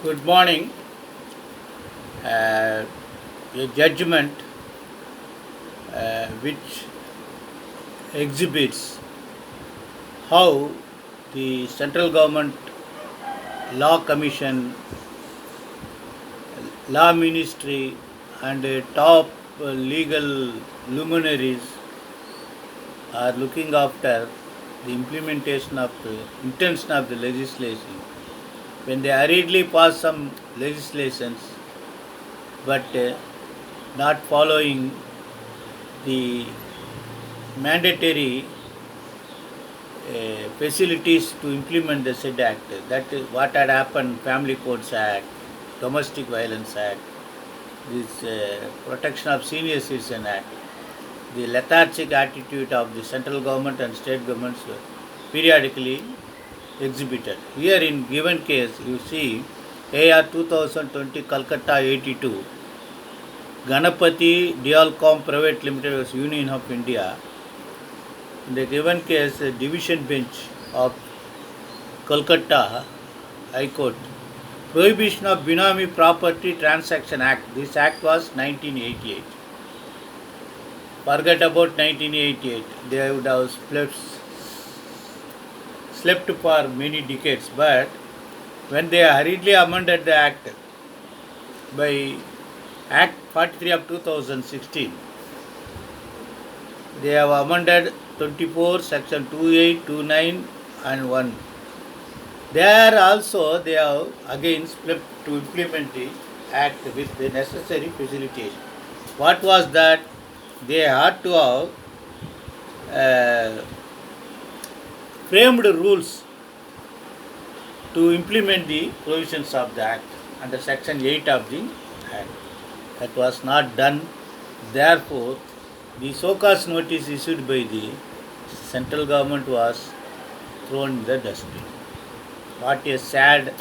Good morning. Uh, a judgment which exhibits how the central government law commission, law ministry, and top legal luminaries are looking after the implementation of the intention of the legislation. When they hurriedly pass some legislations, but not following the mandatory facilities to implement the said act. That is what had happened. Family Courts Act, Domestic Violence Act, this Protection of Senior Citizen Act, the lethargic attitude of the central government and state governments were periodically exhibited. Here in given case, you see AR 2020 Calcutta 82, Ganapati Dialcom Private Limited was Union of India. In the given case, the division bench of Calcutta High Court, Prohibition of Benami Property Transaction Act. This act was 1988. Forget about 1988. They would have slept for many decades. But when they hurriedly amended the act by Act 43 of 2016, they have amended 24, Section 28, 29 and 1. There also they have again split to implement the act with the necessary facilitation. What was that? They had to have framed rules to implement the provisions of the act under Section 8 of the act. That was not done. Therefore, the so-called notice issued by the central government was thrown in the dustbin. What a sad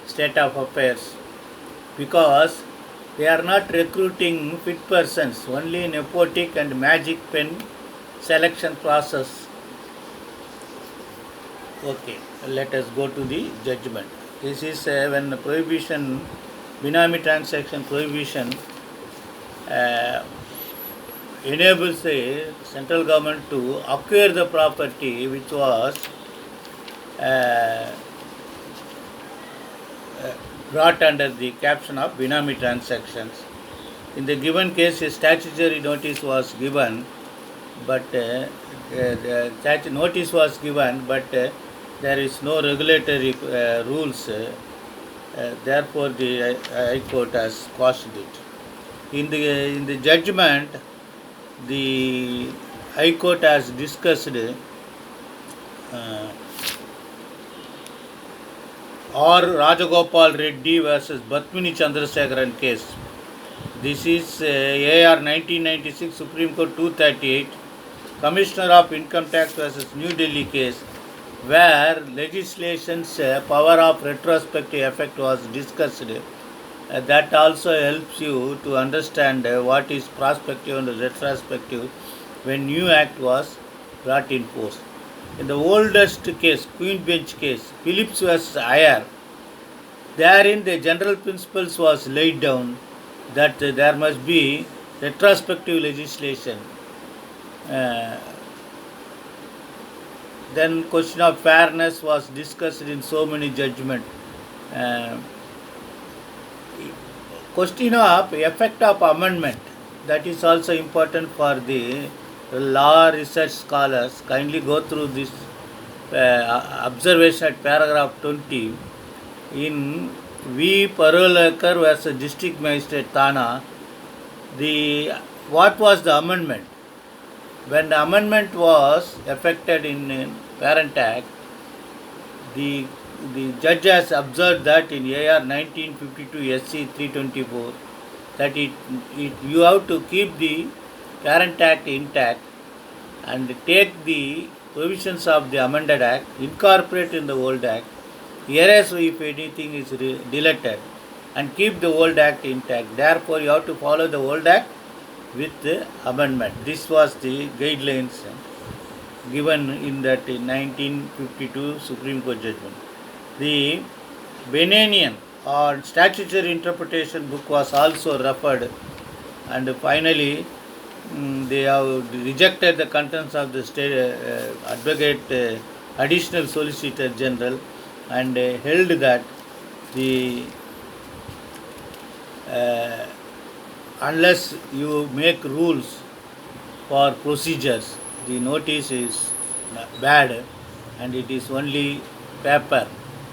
state of affairs, because they are not recruiting fit persons, only nepotic and magic pen selection process. Okay, let us go to the judgment. This is when the prohibition, Benami transaction prohibition enables the central government to acquire the property which was brought under the caption of Benami transactions. In the given case, a statutory notice was given, but the notice was given, but there is no regulatory rules. Therefore, the High Court has quashed it. In the judgment, the High Court has discussed R. Rajagopal Reddy versus Batmini Chandrasekharan case. This is AR 1996 Supreme Court 238, Commissioner of Income Tax versus New Delhi case, where legislation's power of retrospective effect was discussed. That also helps you to understand what is prospective and retrospective when new act was brought in force. In the oldest case, Queen Bench case, Phillips vs. Ayer, therein the general principles was laid down that there must be retrospective legislation. Then question of fairness was discussed in so many judgments. Question of effect of amendment, that is also important for the law research scholars. Kindly go through this observation at paragraph 20. In V. Parolekar versus District Magistrate Thana, what was the amendment? When the amendment was effected in Parent Act, the judge has observed that in AR 1952 SC 324 that you have to keep the Parent Act intact and take the provisions of the amended act, incorporate in the old act, erase if anything is deleted, and keep the old act intact. Therefore, you have to follow the old act with the amendment. This was the guidelines given in that 1952 Supreme Court judgment. The Benanian on statutory interpretation book was also referred, and finally they have rejected the contents of the state advocate additional solicitor general, and held that the unless you make rules for procedures, the notice is bad and it is only paper,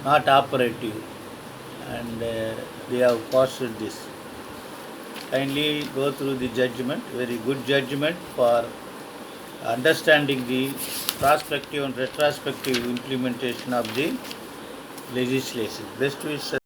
not operative, and they have posted this. Kindly go through the judgment, very good judgment for understanding the prospective and retrospective implementation of the legislation. Best wishes.